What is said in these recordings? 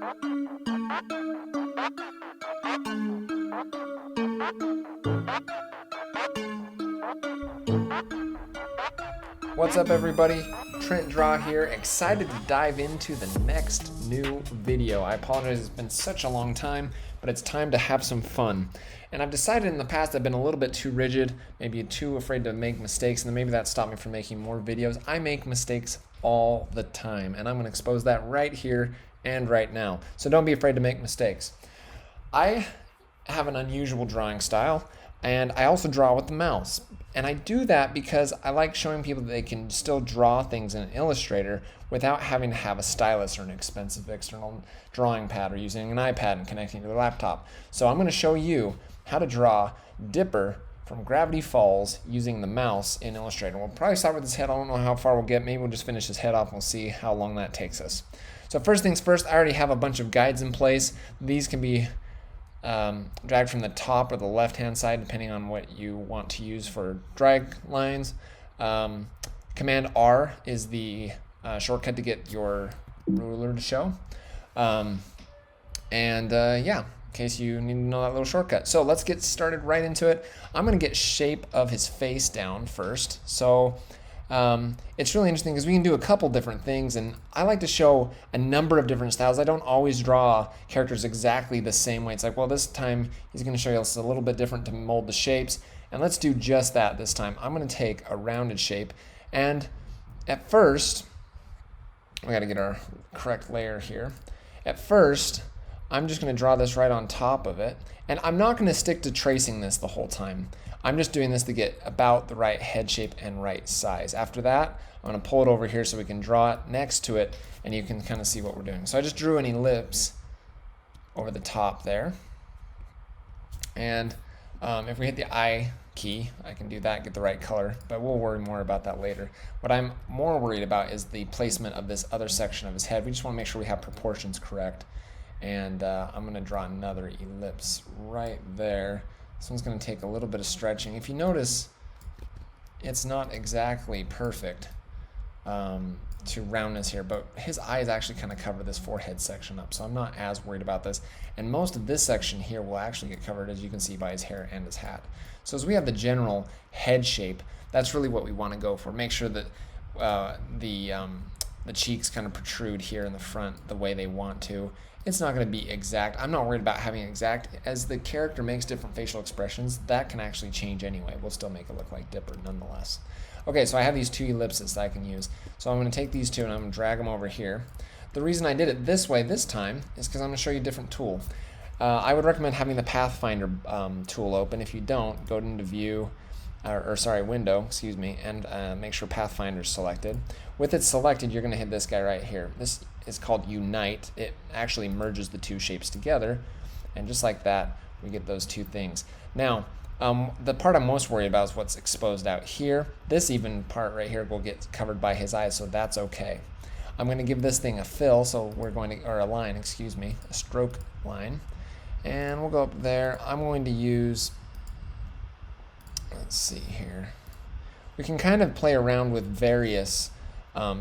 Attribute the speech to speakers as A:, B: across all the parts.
A: What's up, everybody? Trent Draw here, excited to dive into the next new video. I apologize, it's been such a long time, but it's time to have some fun. And I've decided in the past I've been a little bit too rigid, maybe too afraid to make mistakes, and then maybe that stopped me from making more videos. I make mistakes all the time, and I'm going to expose that right here and right now. So don't be afraid to make mistakes. I have an unusual drawing style, and I also draw with the mouse. And I do that because I like showing people that they can still draw things in Illustrator without having to have a stylus or an expensive external drawing pad, or using an iPad and connecting to their laptop. So I'm going to show you how to draw Dipper from Gravity Falls using the mouse in Illustrator. We'll probably start with his head. I don't know how far we'll get. Maybe we'll just finish his head off and we'll see how long that takes us. So first things first, I already have a bunch of guides in place. These can be dragged from the top or the left-hand side, depending on what you want to use for drag lines. Command R is the shortcut to get your ruler to show. Yeah, in case you need to know that little shortcut. So let's get started right into it. I'm going to get shape of his face down first. So it's really interesting because we can do a couple different things, and I like to show a number of different styles. I don't always draw characters exactly the same way. It's like, well, this time he's going to show you a little bit different to mold the shapes, and let's do just that this time. I'm going to take a rounded shape, and at first, we got to get our correct layer here. At first, I'm just going to draw this right on top of it, and I'm not going to stick to tracing this the whole time. I'm just doing this to get about the right head shape and right size. After that, I'm going to pull it over here so we can draw it next to it, and you can kind of see what we're doing. So I just drew an ellipse over the top there. And if we hit the I key, I can do that, get the right color, but we'll worry more about that later. What I'm more worried about is the placement of this other section of his head. We just want to make sure we have proportions correct. And I'm going to draw another ellipse right there. This one's going to take a little bit of stretching. If you notice, it's not exactly perfect to roundness here, but his eyes actually kind of cover this forehead section up, so I'm not as worried about this. And most of this section here will actually get covered, as you can see, by his hair and his hat. So as we have the general head shape, that's really what we want to go for. Make sure that the cheeks kind of protrude here in the front the way they want to. It's not going to be exact. I'm not worried about having exact. As the character makes different facial expressions, that can actually change anyway. We'll still make it look like Dipper nonetheless. Okay, so I have these two ellipses that I can use. So I'm going to take these two and I'm going to drag them over here. The reason I did it this way this time is because I'm going to show you a different tool. I would recommend having the Pathfinder tool open. If you don't, go into View, Window, excuse me, and make sure Pathfinder is selected. With it selected, you're going to hit this guy right here. This is called Unite. It actually merges the two shapes together, and just like that, we get those two things. Now, the part I'm most worried about is what's exposed out here. This even part right here will get covered by his eyes, so that's okay. I'm going to give this thing a fill, so we're going to, or a line, excuse me, a stroke line, and we'll go up there. I'm going to use, let's see here. We can kind of play around with various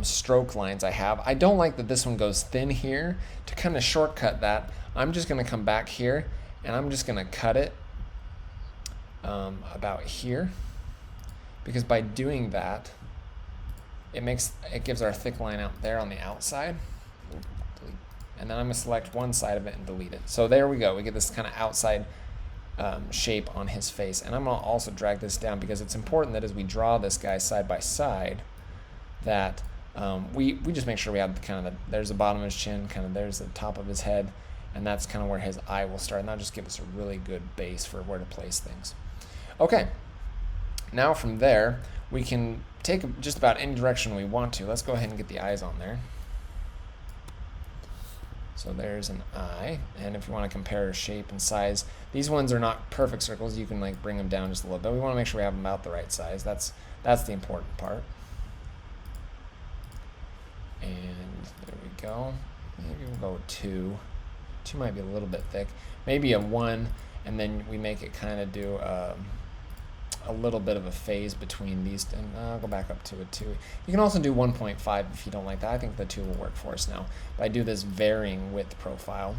A: stroke lines I have. I don't like that this one goes thin here. To kind of shortcut that, I'm just going to come back here and I'm just going to cut it about here, because by doing that, it gives our thick line out there on the outside. And then I'm going to select one side of it and delete it. So there we go. We get this kind of outside shape on his face. And I'm going to also drag this down because it's important that as we draw this guy side by side, that we just make sure we have there's the bottom of his chin, kind of there's the top of his head, and that's kind of where his eye will start, and that'll just give us a really good base for where to place things. Okay, now from there we can take just about any direction we want to. Let's go ahead and get the eyes on there. So there's an eye, and if you want to compare shape and size, these ones are not perfect circles. You can like bring them down just a little bit. We want to make sure we have them about the right size. That's the important part. And there we go. Maybe we'll go with 2. 2 might be a little bit thick. Maybe a 1, and then we make it kind of do a a little bit of a phase between these, and I'll go back up to a 2. You can also do 1.5 if you don't like that. I think the 2 will work for us now. But I do this varying width profile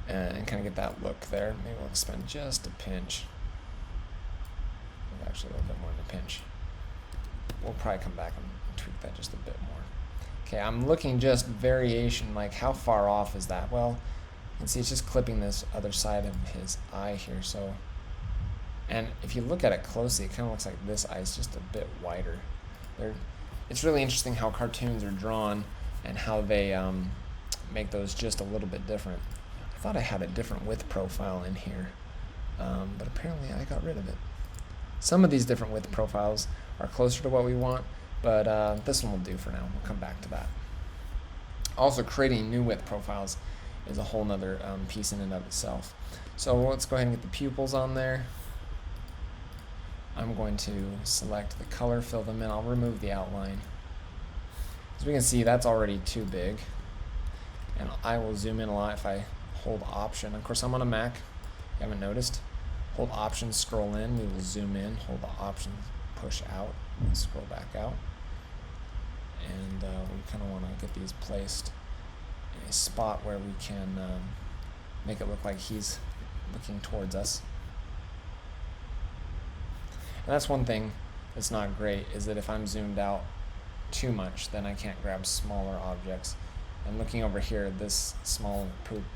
A: and kind of get that look there. Maybe we'll expand just a pinch. Actually, a little bit more than a pinch. We'll probably come back and tweak that just a bit more. Okay, I'm looking just variation, like how far off is that? Well, you can see it's just clipping this other side of his eye here. So, and if you look at it closely, it kind of looks like this eye is just a bit wider. It's really interesting how cartoons are drawn and how they make those just a little bit different. I thought I had a different width profile in here, but apparently I got rid of it. Some of these different width profiles are closer to what we want, but this one will do for now. We'll come back to that. Also, creating new width profiles is a whole nother piece in and of itself. So let's go ahead and get the pupils on there. I'm going to select the color, fill them in. I'll remove the outline. As we can see, that's already too big. And I will zoom in a lot if I hold Option. Of course, I'm on a Mac. You haven't noticed. Hold Option, scroll in. We will zoom in. Hold the Option, push out, and scroll back out. And we kind of want to get these placed in a spot where we can make it look like he's looking towards us. And that's one thing that's not great, is that if I'm zoomed out too much, then I can't grab smaller objects. And looking over here, this small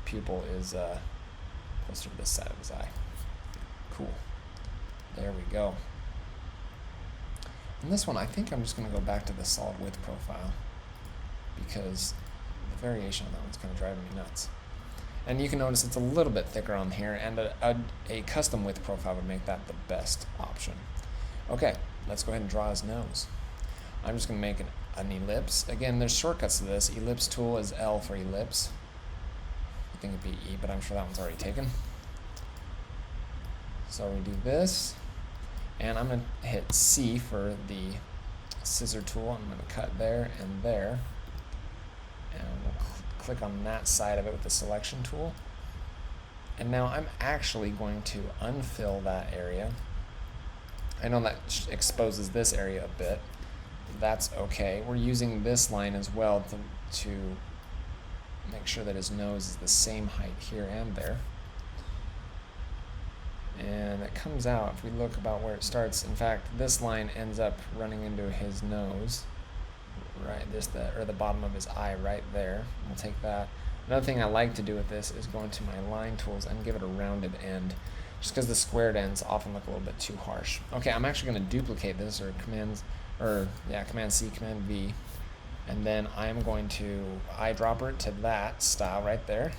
A: pupil is closer to this side of his eye. Cool. There we go. And this one, I think I'm just going to go back to the solid width profile, because the variation on that one's kind of driving me nuts. And you can notice it's a little bit thicker on here, and a custom width profile would make that the best option. Okay, let's go ahead and draw his nose. I'm just going to make an ellipse. Again, there's shortcuts to this. Ellipse tool is L for ellipse. I think it'd be E, but I'm sure that one's already taken. So we do this, and I'm going to hit C for the scissor tool. I'm going to cut there and there, and we'll click on that side of it with the selection tool. And now I'm actually going to unfill that area. I know that exposes this area a bit. That's okay. We're using this line as well to make sure that his nose is the same height here and there. And it comes out, if we look about where it starts, in fact, this line ends up running into his nose, right, the bottom of his eye right there. We'll take that. Another thing I like to do with this is go into my line tools and give it a rounded end, just because the squared ends often look a little bit too harsh. Okay, I'm actually going to duplicate this, or Command C, Command V, and then I'm going to eyedropper it to that style right there.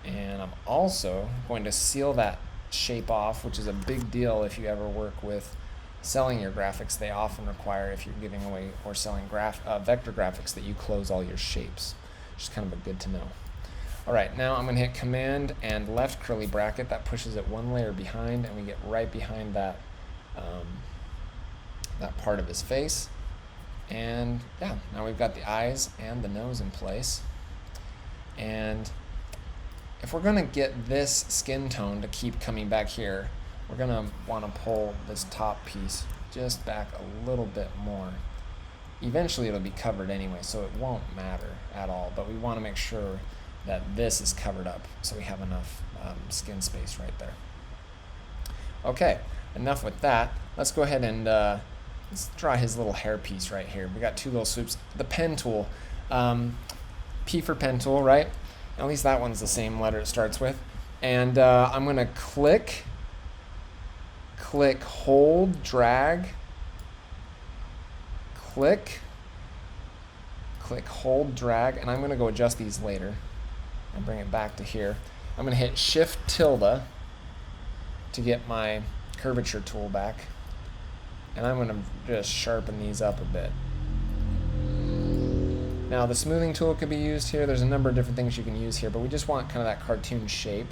A: And I'm also going to seal that shape off, which is a big deal if you ever work with selling your graphics. They often require, if you're giving away or selling vector graphics, that you close all your shapes, which is kind of a good to know. All right, now I'm going to hit Command and left curly bracket. That pushes it one layer behind, and we get right behind that that part of his face. And yeah, now we've got the eyes and the nose in place. And if we're going to get this skin tone to keep coming back here, we're going to want to pull this top piece just back a little bit more. Eventually it'll be covered anyway, so it won't matter at all, but we want to make sure that this is covered up so we have enough skin space right there. Okay, enough with that. Let's go ahead and let's draw his little hair piece right here. We got two little swoops. The pen tool, P for pen tool, right? At least that one's the same letter it starts with. And I'm going to click, hold, drag, click, hold, drag, and I'm going to go adjust these later and bring it back to here. I'm going to hit Shift tilde to get my curvature tool back, and I'm going to just sharpen these up a bit. Now the smoothing tool could be used here. There's a number of different things you can use here, but we just want kind of that cartoon shape.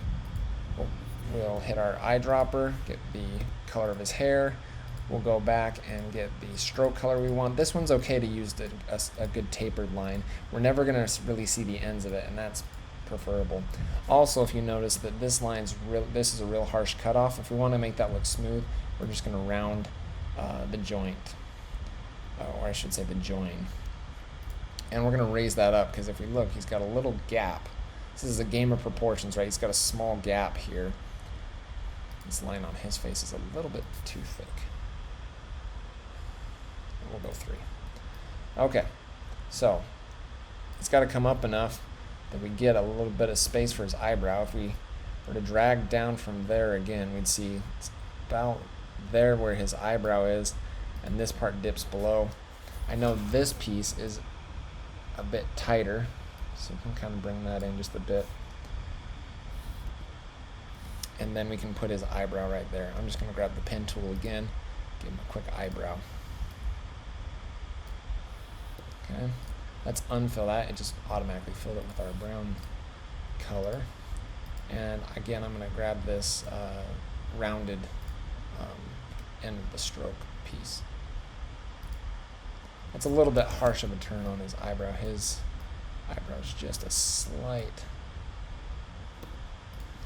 A: We'll hit our eyedropper, get the color of his hair. We'll go back and get the stroke color we want. This one's okay to use a good tapered line. We're never going to really see the ends of it, and that's preferable. Also, if you notice that this is a real harsh cutoff, if we want to make that look smooth, we're just going to round the joint, or I should say the join. And we're going to raise that up because if we look, he's got a little gap. This is a game of proportions, right? He's got a small gap here. This line on his face is a little bit too thick. And we'll go 3. Okay, so it's got to come up enough that we get a little bit of space for his eyebrow. If we were to drag down from there again, we'd see it's about there where his eyebrow is, and this part dips below. I know this piece is a bit tighter, so we can kind of bring that in just a bit. And then we can put his eyebrow right there. I'm just going to grab the pen tool again, give him a quick eyebrow. Okay, let's unfill that. It just automatically filled it with our brown color. And again, I'm going to grab this rounded end of the stroke piece. It's a little bit harsh of a turn on his eyebrow. His eyebrow is just a slight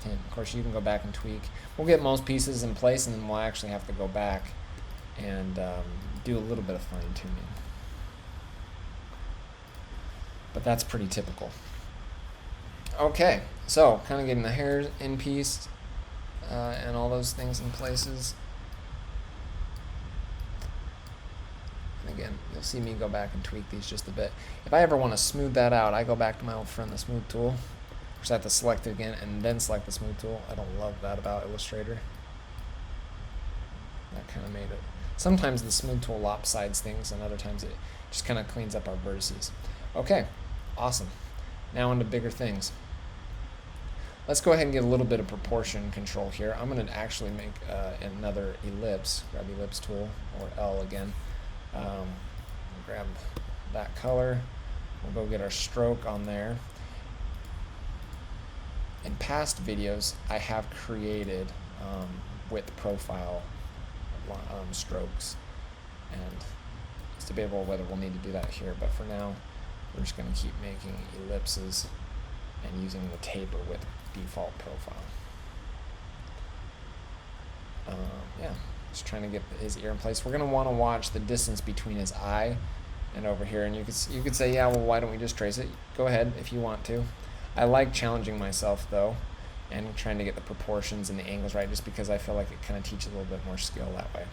A: hint. Of course, you can go back and tweak. We'll get most pieces in place, and then we'll actually have to go back and do a little bit of fine-tuning. But that's pretty typical. Okay, so kind of getting the hair in piece and all those things in places. And again, you'll see me go back and tweak these just a bit. If I ever want to smooth that out, I go back to my old friend, the smooth tool. First I have to select it again and then select the smooth tool. I don't love that about Illustrator. That kind of made it. Sometimes the smooth tool lopsides things, and other times it just kind of cleans up our vertices. Okay, awesome. Now into bigger things. Let's go ahead and get a little bit of proportion control here. I'm going to actually make another ellipse. Grab the ellipse tool, or L again. Grab that color. We'll go get our stroke on there. In past videos, I have created width profile strokes, and it's debatable whether we'll need to do that here, but for now, we're just going to keep making ellipses and using the taper with default profile. Yeah, just trying to get his ear in place. We're going to want to watch the distance between his eye and over here, and you could say, yeah, well, why don't we just trace it? Go ahead if you want to. I like challenging myself though, and trying to get the proportions and the angles right, just because I feel like it kind of teaches a little bit more skill that way.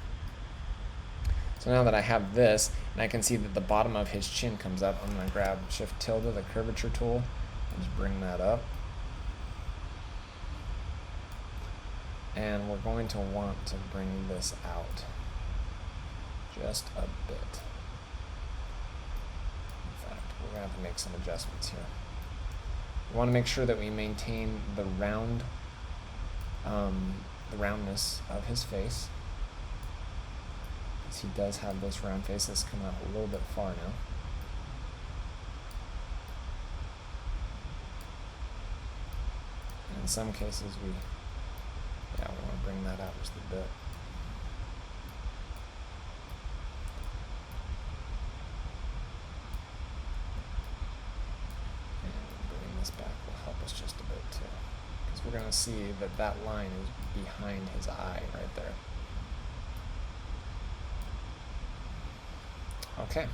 A: So now that I have this, and I can see that the bottom of his chin comes up, I'm going to grab Shift tilde, the curvature tool, and just bring that up. And we're going to want to bring this out just a bit. In fact, we're going to have to make some adjustments here. We want to make sure that we maintain the roundness of his face. He does have this round face that's come out a little bit far now. And in some cases we want to bring that out just a bit. And bringing this back will help us just a bit too, because we're going to see that that line is behind his eye right there. Okay.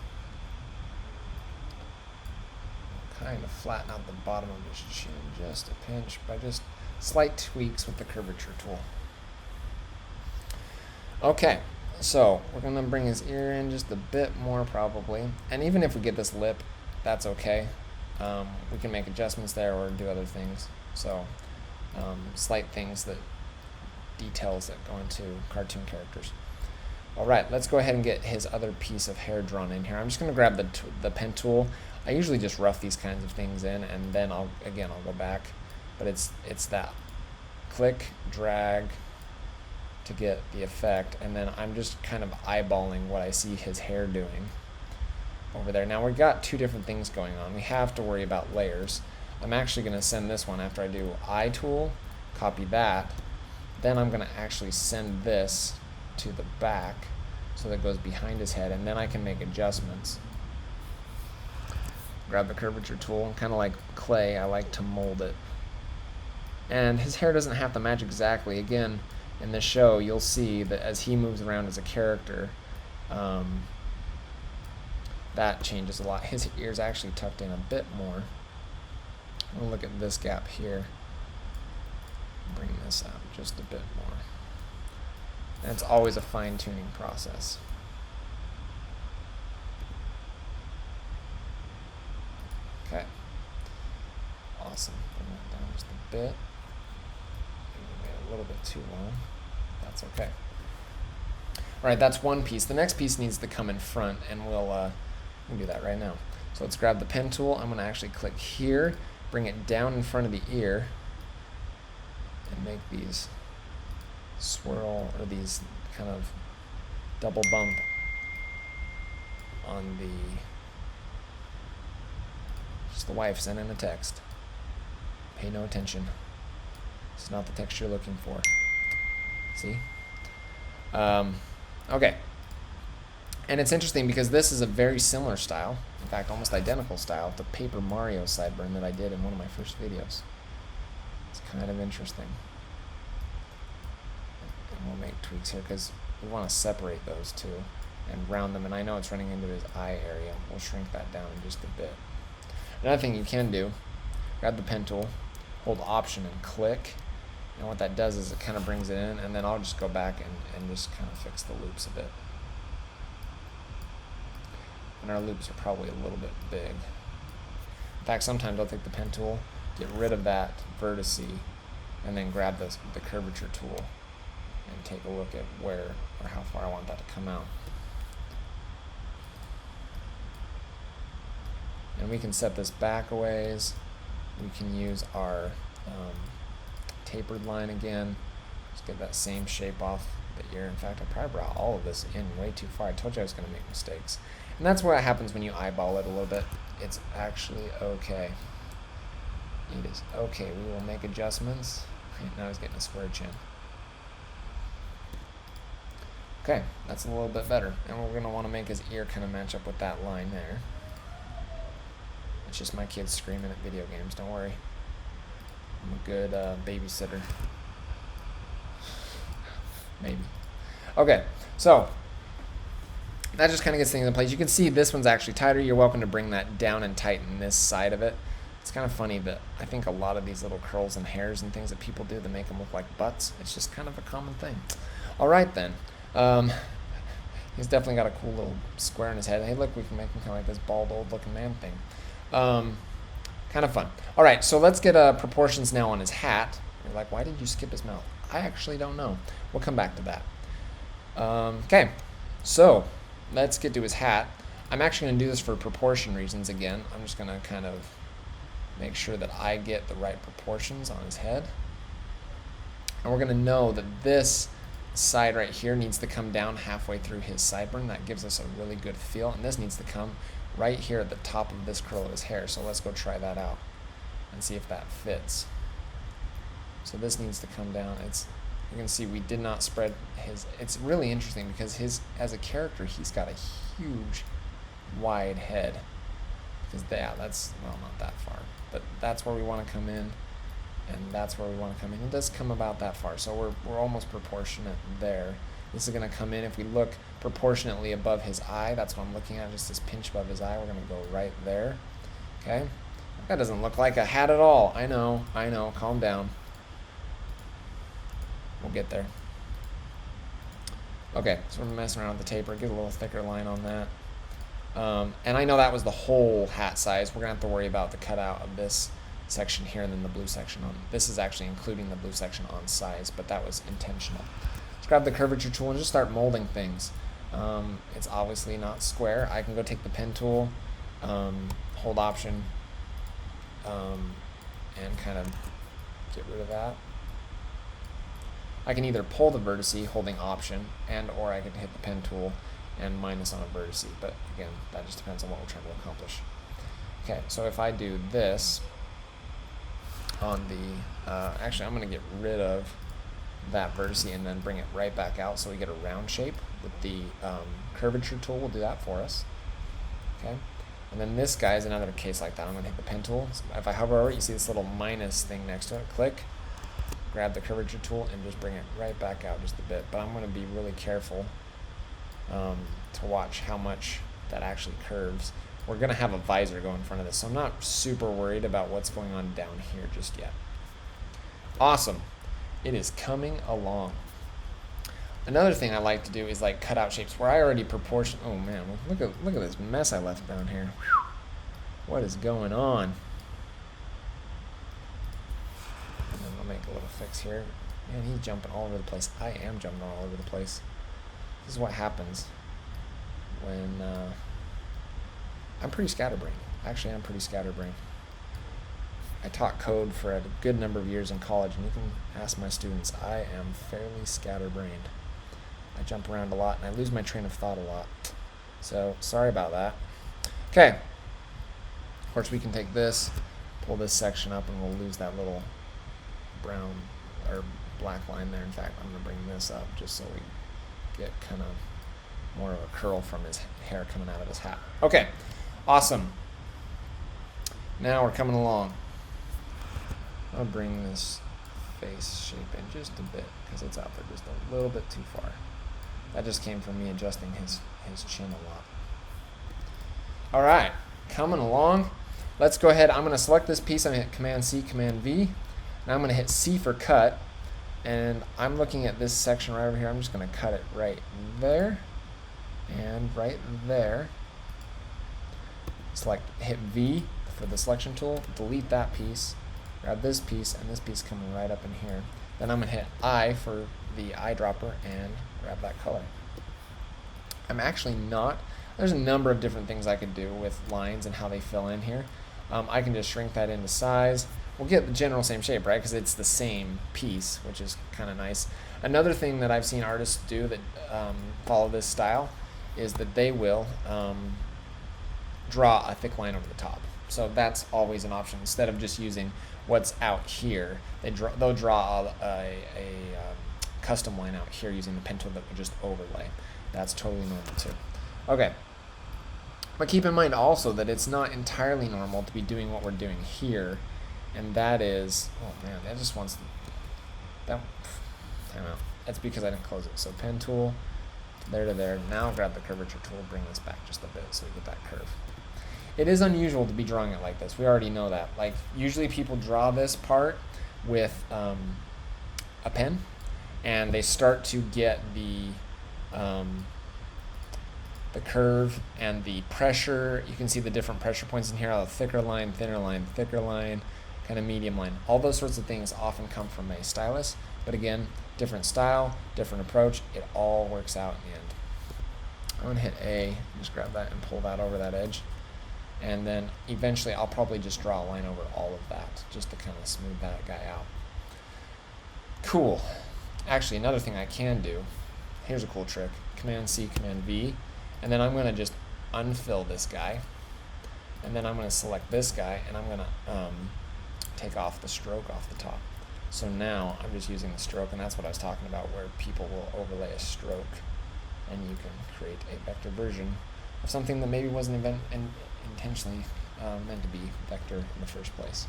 A: Kind of flatten out the bottom of his chin just a pinch by just slight tweaks with the curvature tool. Okay, so we're going to bring his ear in just a bit more probably. And even if we get this lip, that's okay. We can make adjustments there or do other things. So slight things, that details that go into cartoon characters. All right, let's go ahead and get his other piece of hair drawn in here. I'm just going to grab the pen tool. I usually just rough these kinds of things in, and then I'll go back. But it's that click, drag to get the effect, and then I'm just kind of eyeballing what I see his hair doing over there. Now we've got two different things going on. We have to worry about layers. I'm actually going to send this one after I do eye tool, copy that. Then I'm going to actually send this to the back so that it goes behind his head, and then I can make adjustments. grab the curvature tool, kind of like clay, I like to mold it. And his hair doesn't have to match exactly. Again, in the show, you'll see that as he moves around as a character, that changes a lot. His ears actually tucked in a bit more. We'll look at this gap here. Bring this out just a bit more. And it's always a fine-tuning process. Okay. Awesome. Bring that down just a bit. Maybe we made it a little bit too long. That's okay. All right, that's one piece. The next piece needs to come in front, and we'll do that right now. So let's grab the pen tool. I'm going to actually click here, bring it down in front of the ear, and make these swirl, or these kind of double bump on the, just the wife sending a text. Pay no attention. It's not the text you're looking for. See? Okay. And it's interesting because this is a very similar style, in fact almost identical style, to Paper Mario sideburn that I did in one of my first videos. It's kind of interesting. And we'll make tweaks here because we want to separate those two and round them, and I know it's running into his eye area. We'll shrink that down in just a bit. Another thing you can do, grab the pen tool, hold Option and click, and what that does is it kind of brings it in, and then I'll just go back and just kind of fix the loops a bit. And our loops are probably a little bit big. In fact, sometimes I'll take the pen tool, get rid of that vertice, and then grab the curvature tool and take a look at where or how far I want that to come out. And we can set this back a ways. We can use our tapered line again. Just get that same shape off the ear. In fact, I probably brought all of this in way too far. I told you I was going to make mistakes. And that's what happens when you eyeball it a little bit. It's actually okay. It is okay. We will make adjustments. Now he's getting a square chin. Okay, that's a little bit better. And we're going to want to make his ear kind of match up with that line there. It's just my kids screaming at video games. Don't worry. I'm a good babysitter. Maybe. Okay, so that just kind of gets things in place. You can see this one's actually tighter. You're welcome to bring that down and tighten this side of it. It's kind of funny that I think a lot of these little curls and hairs and things that people do that make them look like butts, it's just kind of a common thing. All right, then. He's definitely got a cool little square in his head. Hey, look, we can make him kind of like this bald, old-looking man thing. Kind of fun. All right, so let's get proportions now on his hat. You're like, why did you skip his mouth? I actually don't know. We'll come back to that. Okay, so let's get to his hat. I'm actually going to do this for proportion reasons again. I'm just going to kind of make sure that I get the right proportions on his head. And we're going to know that this side right here needs to come down halfway through his sideburn. That gives us a really good feel. And this needs to come right here at the top of this curl of his hair. So let's go try that out and see if that fits. So this needs to come down. You can see we did not spread his. It's really interesting because as a character, he's got a huge, wide head. Because that's, well, not that far, but that's where we want to come in, and that's where we want to come in. It does come about that far, so we're almost proportionate there. This is going to come in. If we look proportionately above his eye, that's what I'm looking at, just this pinch above his eye. We're going to go right there. Okay, that doesn't look like a hat at all. I know. Calm down. We'll get there. Okay, so we're messing around with the taper. Get a little thicker line on that. And I know that was the whole hat size. We're going to have to worry about the cutout of this section here and then the blue section on. This is actually including the blue section on size, but that was intentional. Let's grab the curvature tool and just start molding things. It's obviously not square. I can go take the pen tool, hold Option, and kind of get rid of that. I can either pull the vertice holding Option, or I can hit the pen tool and minus on a vertice, but again, that just depends on what we're trying to accomplish. Okay, so if I do this on the, actually I'm going to get rid of that vertice and then bring it right back out so we get a round shape with the curvature tool. Will do that for us. Okay, And then this guy is another case like that. I'm gonna hit the pen tool. So if I hover over it, you see this little minus thing next to it. Click, grab the curvature tool, and just bring it right back out just a bit. But I'm gonna be really careful to watch how much that actually curves. We're gonna have a visor go in front of this, so I'm not super worried about what's going on down here just yet. Awesome, it is coming along. Another thing I like to do is like cut out shapes where I already proportion. Oh man, look at this mess I left down here. What is going on? And then I'll make a little fix here. Man, he's jumping all over the place. I am jumping all over the place. This is what happens when I'm pretty scatterbrained. Actually, I'm pretty scatterbrained. I taught code for a good number of years in college, and you can ask my students, I am fairly scatterbrained. I jump around a lot, and I lose my train of thought a lot. So, sorry about that. Okay. Of course, we can take this, pull this section up, and we'll lose that little brown or black line there. In fact, I'm going to bring this up just so we get kind of more of a curl from his hair coming out of his hat. Okay, awesome. Now we're coming along. I'll bring this face shape in just a bit because it's out there just a little bit too far. That just came from me adjusting his chin a lot. All right, coming along. Let's go ahead. I'm going to select this piece. I'm going to hit Command C, Command V. Now I'm going to hit C for cut. And I'm looking at this section right over here. I'm just going to cut it right there and right there. Hit V for the selection tool, delete that piece, grab this piece, and this piece coming right up in here. Then I'm going to hit I for the eyedropper and grab that color. I'm actually not, there's a number of different things I could do with lines and how they fill in here. I can just shrink that into size. We'll get the general same shape, right? Because it's the same piece, which is kind of nice. Another thing that I've seen artists do that follow this style is that they will draw a thick line over the top. So that's always an option. Instead of just using what's out here, they'll draw a custom line out here using the pen tool that will just overlay. That's totally normal too. Okay. But keep in mind also that it's not entirely normal to be doing what we're doing here. And that is, oh man, that just wants, that, I don't know. That's because I didn't close it. So pen tool, there to there. Now grab the curvature tool, bring this back just a bit so we get that curve. It is unusual to be drawing it like this. We already know that. Like usually people draw this part with a pen, and they start to get the curve and the pressure. You can see the different pressure points in here. A thicker line, thinner line, thicker line, kind of medium line. All those sorts of things often come from a stylus, but again, different style, different approach. It all works out in the end. I'm gonna hit A, just grab that and pull that over that edge. And then eventually I'll probably just draw a line over all of that just to kind of smooth that guy out. Cool. Actually, another thing I can do, here's a cool trick. Command C, Command V, and then I'm going to just unfill this guy. And then I'm going to select this guy, and I'm going to take off the stroke off the top. So now I'm just using the stroke, and that's what I was talking about, where people will overlay a stroke, and you can create a vector version of something that maybe wasn't intentionally meant to be vector in the first place.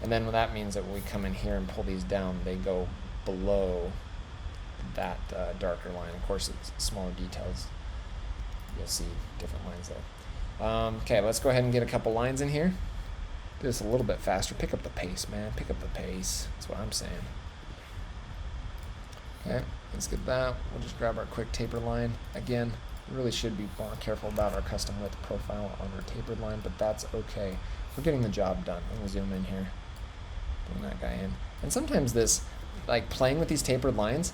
A: And then what that means that when we come in here and pull these down, they go below that darker line. Of course, it's smaller details. You'll see different lines there. Okay, let's go ahead and get a couple lines in here. Do this a little bit faster. Pick up the pace, man. Pick up the pace. That's what I'm saying. Okay, let's get that. We'll just grab our quick taper line. Again, we really should be more careful about our custom width profile on our tapered line, but that's okay. We're getting the job done. I'm going to zoom in here. Bring that guy in. And sometimes this, like playing with these tapered lines,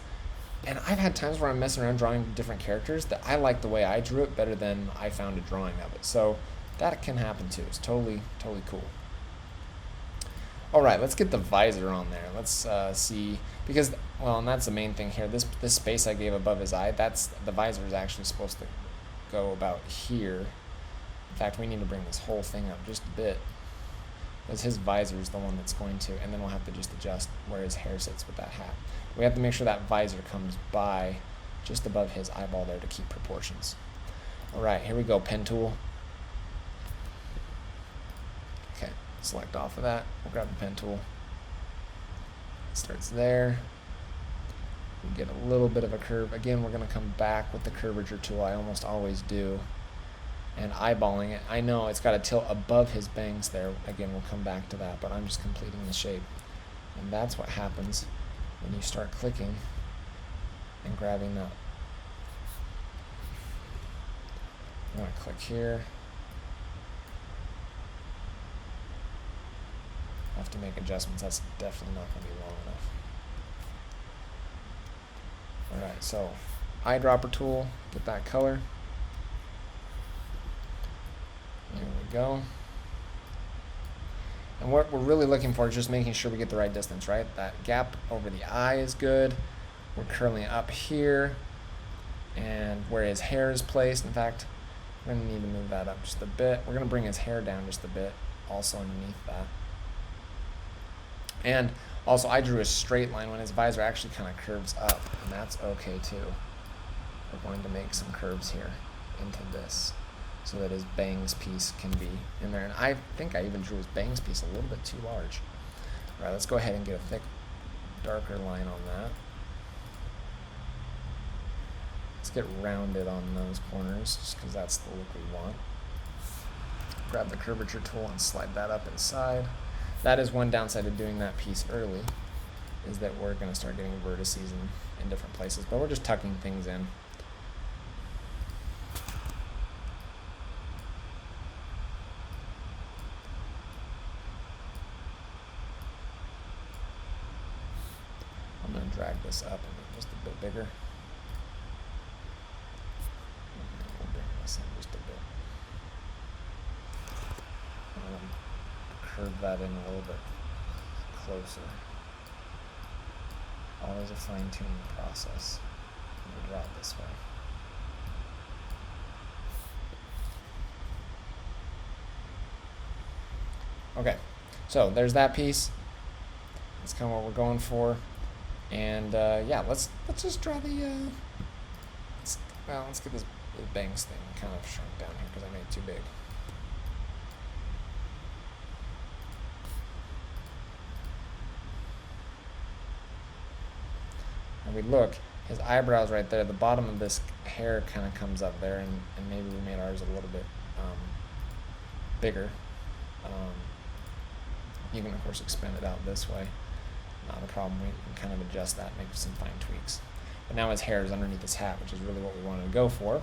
A: and I've had times where I'm messing around drawing different characters that I like the way I drew it better than I found a drawing of it. So that can happen too. It's totally cool. All right, let's get the visor on there. Let's see, because, well, and that's the main thing here. This space I gave above his eye, that's, the visor is actually supposed to go about here. In fact, we need to bring this whole thing up just a bit, because his visor is the one that's going to, and then we'll have to just adjust where his hair sits with that hat. We have to make sure that visor comes by just above his eyeball there to keep proportions. All right, here we go, pen tool. Select off of that. We'll grab the pen tool. It starts there. We get a little bit of a curve. Again, we're going to come back with the curvature tool. I almost always do. And eyeballing it. I know it's got to tilt above his bangs there. Again, we'll come back to that, but I'm just completing the shape. And that's what happens when you start clicking and grabbing that. I'm going to click here. I have to make adjustments. That's definitely not going to be long enough. Alright, so eyedropper tool, get that color. There we go. And what we're really looking for is just making sure we get the right distance, right? That gap over the eye is good. We're curling up here and where his hair is placed. In fact, we're going to need to move that up just a bit. We're going to bring his hair down just a bit, also underneath that. And also, I drew a straight line when his visor actually kind of curves up, and that's okay too. We're going to make some curves here into this so that his bangs piece can be in there. And I think I even drew his bangs piece a little bit too large. All right, let's go ahead and get a thick, darker line on that. Let's get rounded on those corners, just because that's the look we want. Grab the curvature tool and slide that up inside. That is one downside of doing that piece early, is that we're going to start getting vertices in different places, but we're just tucking things in. I'm going to drag this up and make just a bit bigger. We'll bring this in just a bit. Curve that in a little bit closer. Always a fine-tuning process. We'll draw it this way. Okay, so there's that piece. That's kind of what we're going for. And yeah, let's just draw the. Let's get this bangs thing kind of shrunk down here because I made it too big. And we look, his eyebrow's right there, the bottom of this hair kind of comes up there, and maybe we made ours a little bit bigger. You can, of course, expand it out this way. Not a problem. We can kind of adjust that, make some fine tweaks. But now his hair is underneath his hat, which is really what we wanted to go for.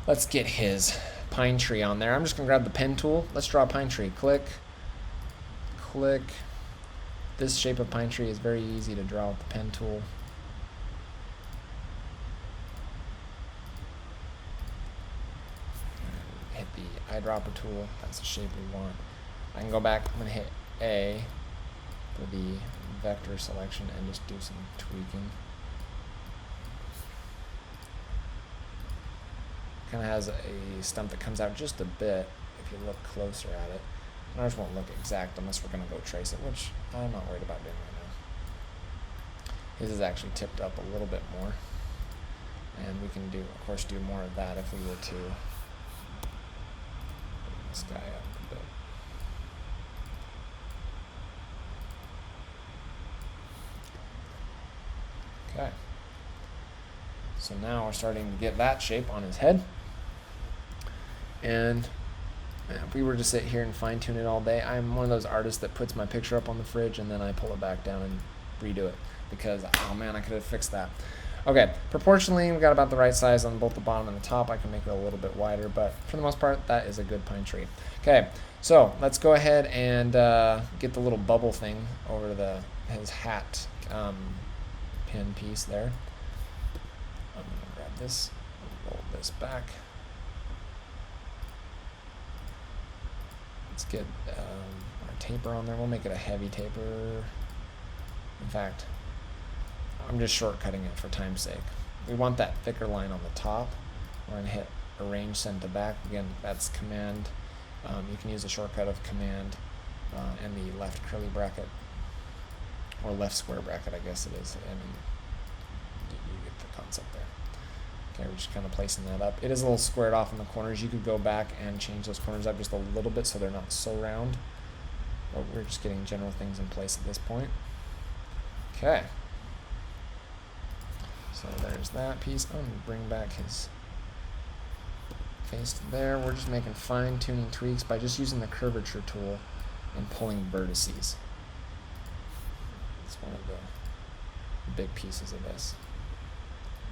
A: Let's get his pine tree on there. I'm just going to grab the pen tool. Let's draw a pine tree. Click, click. This shape of pine tree is very easy to draw with the pen tool. Hit the eyedropper tool. That's the shape we want. I can go back. I'm going to hit A for the vector selection and just do some tweaking. Kind of has a stump that comes out just a bit if you look closer at it. And ours won't look exact unless we're going to go trace it, which I'm not worried about doing right now. His is actually tipped up a little bit more. And we can do, of course, do more of that if we were to bring this guy up a bit. Okay. So now we're starting to get that shape on his head. And if we were to sit here and fine tune it all day, I'm one of those artists that puts my picture up on the fridge and then I pull it back down and redo it because, oh man, I could have fixed that. Okay, proportionally, we've got about the right size on both the bottom and the top. I can make it a little bit wider, but for the most part, that is a good pine tree. Okay, so let's go ahead and get the little bubble thing over to his hat pin piece there. I'm going to grab this and roll this back. Let's get our taper on there. We'll make it a heavy taper. In fact, I'm just shortcutting it for time's sake. We want that thicker line on the top. We're going to hit Arrange Send to Back. Again, that's Command. You can use a shortcut of Command and the left curly bracket, or left square bracket, I guess it is. I mean, you get the concept there. Okay, we're just kind of placing that up. It is a little squared off in the corners. You could go back and change those corners up just a little bit so they're not so round. But we're just getting general things in place at this point. Okay. So there's that piece. I'm going to bring back his face to there. We're just making fine-tuning tweaks by just using the curvature tool and pulling vertices. It's one of the big pieces of this.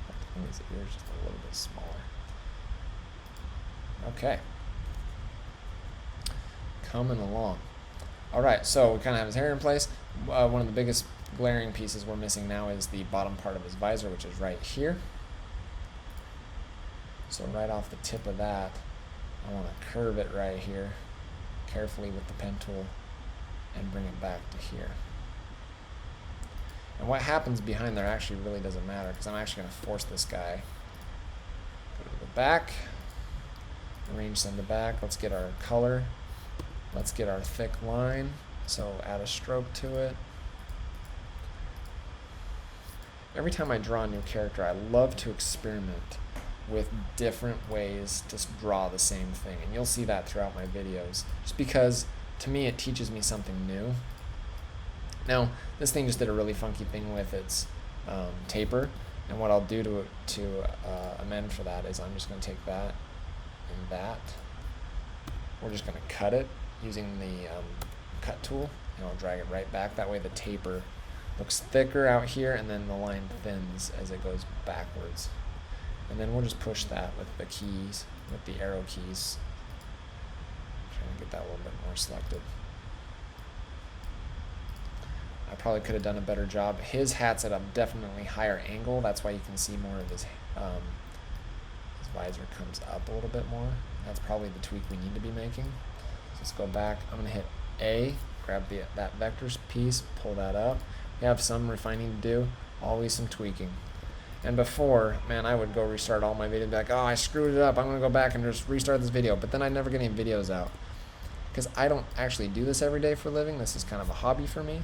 A: I think his ears just a little bit smaller. Okay. Coming along. Alright, so we kind of have his hair in place. One of the biggest glaring pieces we're missing now is the bottom part of his visor, which is right here. So right off the tip of that, I want to curve it right here, carefully with the pen tool, and bring it back to here. And what happens behind there actually really doesn't matter, because I'm actually going to force this guy. Go to the back, arrange send to back. Let's get our color. Let's get our thick line. So add a stroke to it. Every time I draw a new character, I love to experiment with different ways to draw the same thing. And you'll see that throughout my videos, just because to me it teaches me something new. Now, this thing just did a really funky thing with its taper, and what I'll do to amend for that is I'm just going to take that and that. We're just going to cut it using the cut tool, and I'll drag it right back. That way the taper looks thicker out here, and then the line thins as it goes backwards. And then we'll just push that with the keys, with the arrow keys. Trying to get that a little bit more selected. I probably could have done a better job. His hat's at a definitely higher angle. That's why you can see more of his visor comes up a little bit more. That's probably the tweak we need to be making. So let's go back. I'm going to hit A, grab that vectors piece, pull that up. We have some refining to do, always some tweaking. And before, man, I would go restart all my videos and be like, oh, I screwed it up. I'm going to go back and just restart this video. But then I'd never get any videos out, because I don't actually do this every day for a living. This is kind of a hobby for me,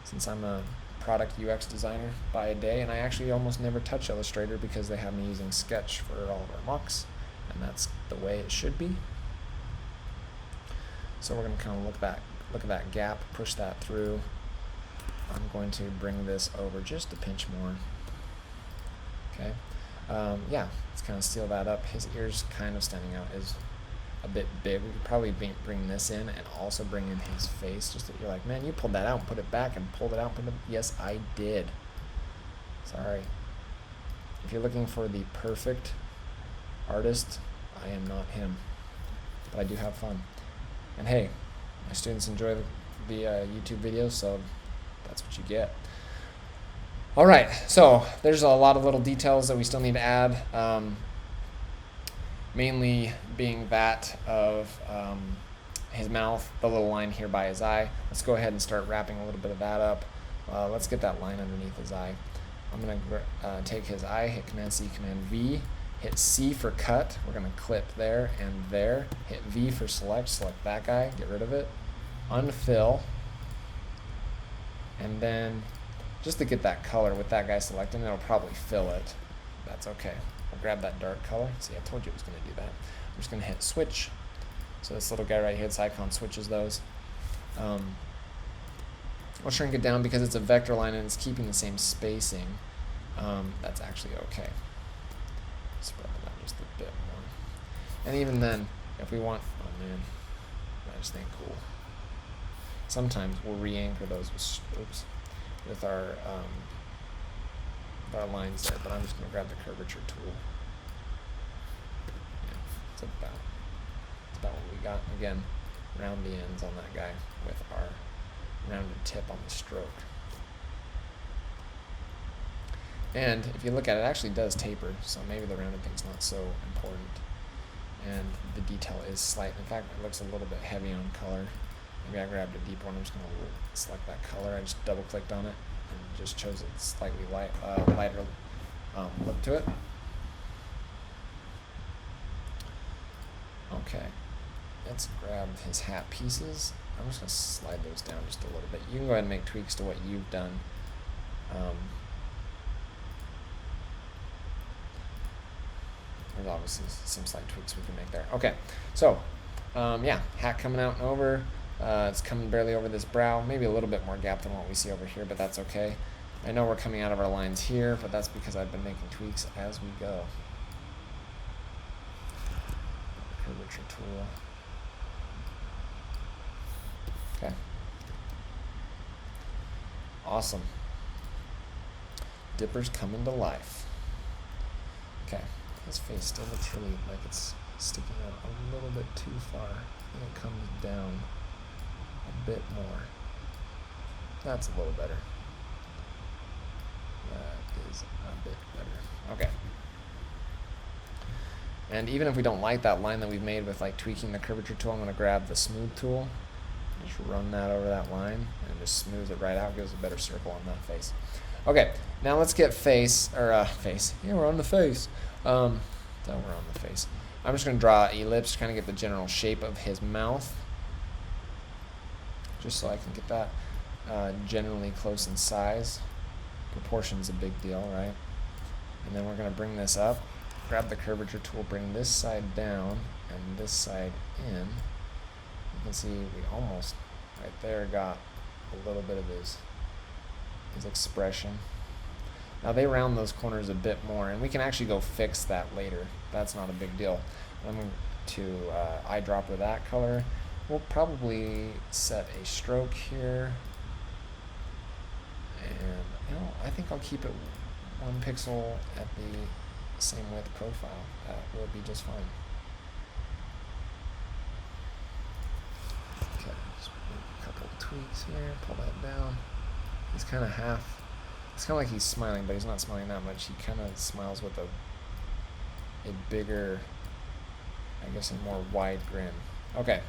A: since I'm a product UX designer by day, and I actually almost never touch Illustrator because they have me using Sketch for all of our mocks, and that's the way it should be. So we're going to kind of look at that gap, push that through. I'm going to bring this over just a pinch more. Okay, yeah, let's kind of seal that up. His ears kind of standing out is a bit big. We could probably bring this in and also bring in his face. Just that you're like, man, you pulled that out and put it back and pulled it out. Yes, I did. Sorry. If you're looking for the perfect artist, I am not him. But I do have fun. And hey, my students enjoy the YouTube videos, so that's what you get. All right, so there's a lot of little details that we still need to add. Mainly being that of his mouth, the little line here by his eye. Let's go ahead and start wrapping a little bit of that up. Let's get that line underneath his eye. I'm going to take his eye, hit Command-C, Command-V, hit C for cut. We're going to clip there and there. Hit V for select that guy, get rid of it. Unfill. And then, just to get that color with that guy selected, it'll probably fill it. That's okay. I'll grab that dark color. See, I told you it was going to do that. I'm just going to hit switch. So this little guy right here, this icon switches those. I'll shrink it down because it's a vector line and it's keeping the same spacing. That's actually okay. Spread it out just a bit more. And even then, if we want, oh man, I just think cool. Sometimes we'll re-anchor those with our lines there, but I'm just going to grab the curvature tool. Yeah, it's about what we got. Again, round the ends on that guy with our rounded tip on the stroke. And if you look at it, it actually does taper, so maybe the rounded thing's not so important. And the detail is slight. In fact, it looks a little bit heavy on color. Maybe I grabbed a deep one. I'm just going to select that color. I just double-clicked on it and just chose a slightly lighter look to it. Okay, let's grab his hat pieces. I'm just going to slide those down just a little bit. You can go ahead and make tweaks to what you've done. There's obviously some slight tweaks we can make there. Okay, so yeah, hat coming out and over. It's coming barely over this brow, maybe a little bit more gap than what we see over here, but that's okay. I know we're coming out of our lines here, but that's because I've been making tweaks as we go. Curvature tool. Okay. Awesome. Dipper's coming to life. Okay. His face still looks really like it's sticking out a little bit too far. And it comes down a bit more. That's a little better. That is a bit better. Okay. And even if we don't like that line that we've made with like tweaking the curvature tool, I'm going to grab the smooth tool, just run that over that line, and it just smooths it right out, gives a better circle on that face. Okay, now let's get face. Yeah, we're on the face. So we're on the face. I'm just going to draw an ellipse to kind of get the general shape of his mouth, just so I can get that generally close in size. Proportion's a big deal, right? And then we're going to bring this up, grab the curvature tool, bring this side down and this side in. You can see we almost right there got a little bit of his expression. Now they round those corners a bit more, and we can actually go fix that later. That's not a big deal. I'm going to eyedropper that color. We'll probably set a stroke here, and you know, I think I'll keep it 1 pixel at the same width profile. That will be just fine. Okay, just make a couple of tweaks here, pull that down. He's kind of half, it's kind of like he's smiling, but he's not smiling that much. He kind of smiles with a bigger, I guess a more wide grin. Okay.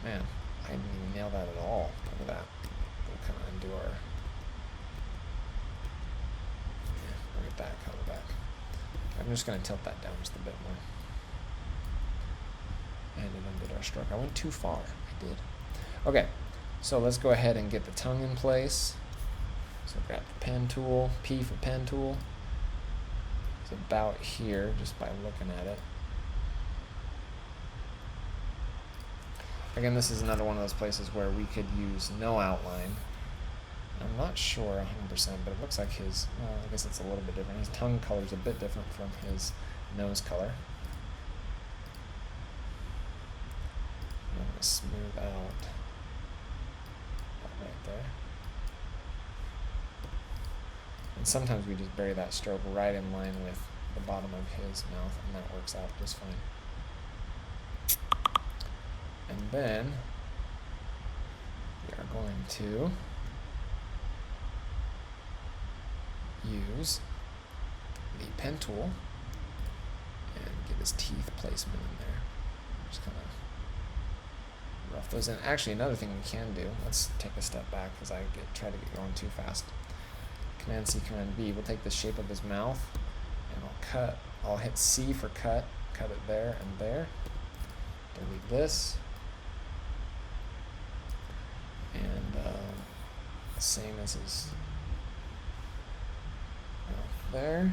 A: Man, I didn't even nail that at all. Look at that. We'll kind of undo our, look at that color back. I'm just going to tilt that down just a bit more. And it undid our stroke. I went too far. I did. Okay, so let's go ahead and get the tongue in place. So grab the pen tool, P for pen tool. It's about here just by looking at it. Again, this is another one of those places where we could use no outline. I'm not sure 100%, but it looks like his, well, I guess it's a little bit different. His tongue color is a bit different from his nose color. I'm going to smooth out that right there. And sometimes we just bury that stroke right in line with the bottom of his mouth, and that works out just fine. And then we are going to use the pen tool and get his teeth placement in there. Just kind of rough those in. Actually, another thing we can do, let's take a step back because I try to get going too fast. Command C, Command V, we'll take the shape of his mouth and I'll hit C for cut it there and there. Delete this. And same as his mouth there. And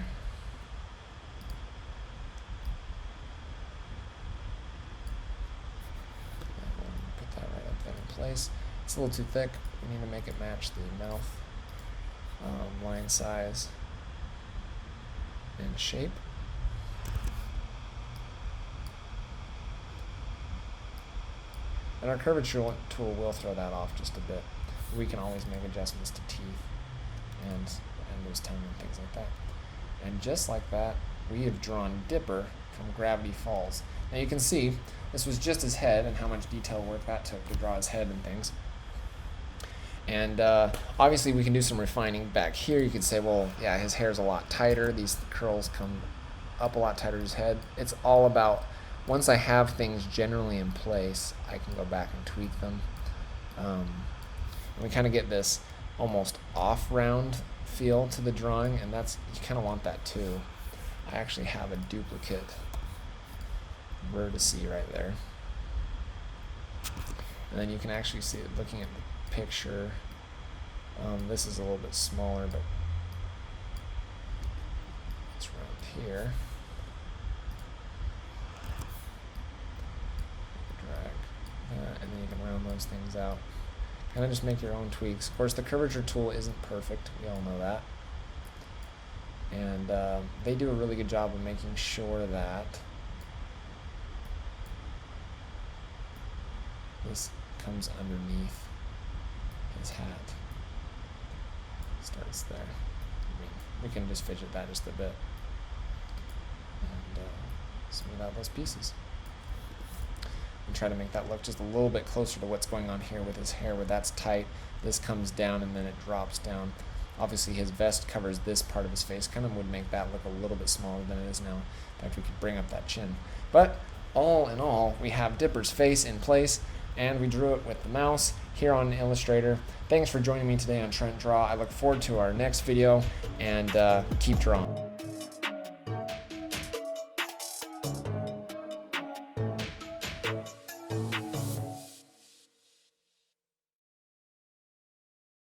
A: we'll put that right up there in place. It's a little too thick. We need to make it match the mouth line size and shape. And our curvature tool will throw that off just a bit. We can always make adjustments to teeth and those tongue and things like that. And just like that, we have drawn Dipper from Gravity Falls. Now you can see this was just his head and how much detail work that took to draw his head and things. And obviously we can do some refining back here. You could say, well, yeah, his hair's a lot tighter. These curls come up a lot tighter to his head. It's all about, once I have things generally in place, I can go back and tweak them. And we kind of get this almost off-round feel to the drawing, and that's, you kind of want that too. I actually have a duplicate vertice right there. And then you can actually see it looking at the picture. This is a little bit smaller, but it's here. Drag that, and then you can round those things out. Kind of just make your own tweaks. Of course, the curvature tool isn't perfect. We all know that. And they do a really good job of making sure that this comes underneath his hat. Starts there. I mean, we can just fidget that just a bit and smooth out those pieces. And try to make that look just a little bit closer to what's going on here with his hair, where that's tight, this comes down and then it drops down. Obviously his vest covers this part of his face, kind of would make that look a little bit smaller than it is now. In fact, we could bring up that chin. But all in all, we have Dipper's face in place, and we drew it with the mouse here on Illustrator. Thanks for joining me today on Trent Draw. I look forward to our next video, and keep drawing.